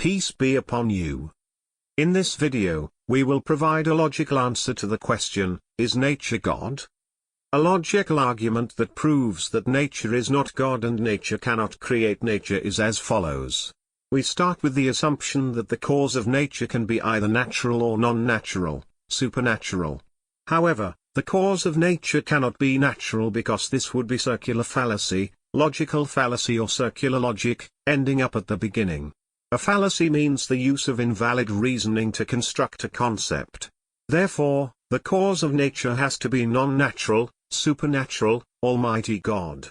Peace be upon you. In this video, we will provide a logical answer to the question, is nature God? A logical argument that proves that nature is not God and nature cannot create nature is as follows. We start with the assumption that the cause of nature can be either natural or non-natural, supernatural. However, the cause of nature cannot be natural because this would be circular fallacy, logical fallacy or circular logic, ending up at the beginning. A fallacy means the use of invalid reasoning to construct a concept. Therefore, the cause of nature has to be non-natural, supernatural, Almighty God.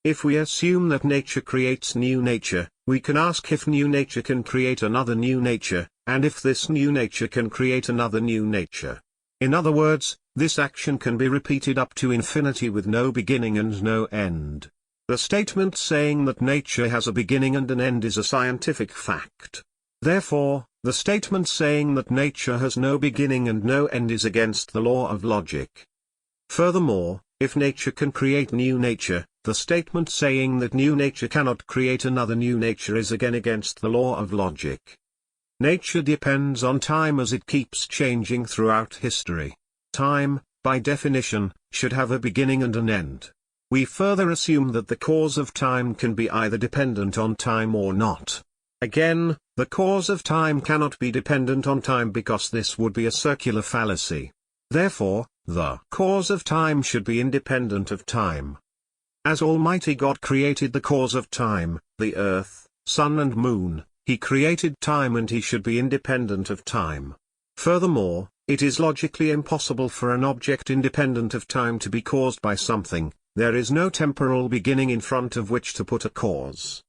If we assume that nature creates new nature, we can ask if new nature can create another new nature, and if this new nature can create another new nature. In other words, this action can be repeated up to infinity with no beginning and no end. The statement saying that nature has a beginning and an end is a scientific fact. Therefore, the statement saying that nature has no beginning and no end is against the law of logic. Furthermore, if nature can create new nature, the statement saying that new nature cannot create another new nature is again against the law of logic. Nature depends on time as it keeps changing throughout history. Time, by definition, should have a beginning and an end. We further assume that the cause of time can be either dependent on time or not. Again, the cause of time cannot be dependent on time because this would be a circular fallacy. Therefore, the cause of time should be independent of time. As Almighty God created the cause of time, the earth, sun and moon, He created time and He should be independent of time. Furthermore, it is logically impossible for an object independent of time to be caused by something. There is no temporal beginning in front of which to put a cause.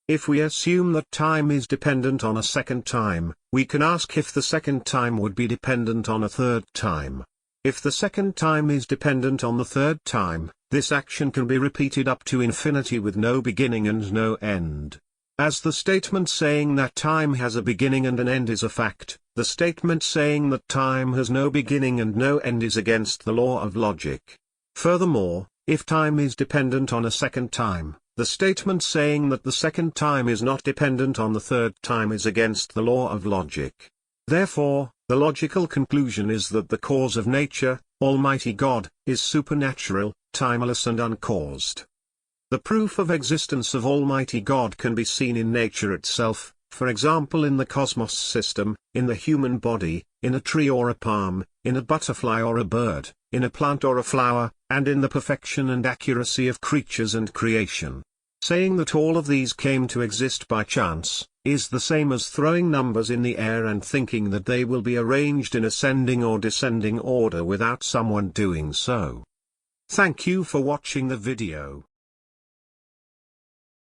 If we assume that time is dependent on a second time, we can ask if the second time would be dependent on a third time. If the second time is dependent on the third time, this action can be repeated up to infinity with no beginning and no end. As the statement saying that time has a beginning and an end is a fact, the statement saying that time has no beginning and no end is against the law of logic. Furthermore, if time is dependent on a second time, the statement saying that the second time is not dependent on the third time is against the law of logic. Therefore, the logical conclusion is that the cause of nature, Almighty God, is supernatural, timeless and uncaused. The proof of existence of Almighty God can be seen in nature itself, for example in the cosmos system, in the human body, in a tree or a palm, in a butterfly or a bird, in a plant or a flower, and in the perfection and accuracy of creatures and creation. Saying that all of these came to exist by chance, is the same as throwing numbers in the air and thinking that they will be arranged in ascending or descending order without someone doing so. Thank you for watching the video.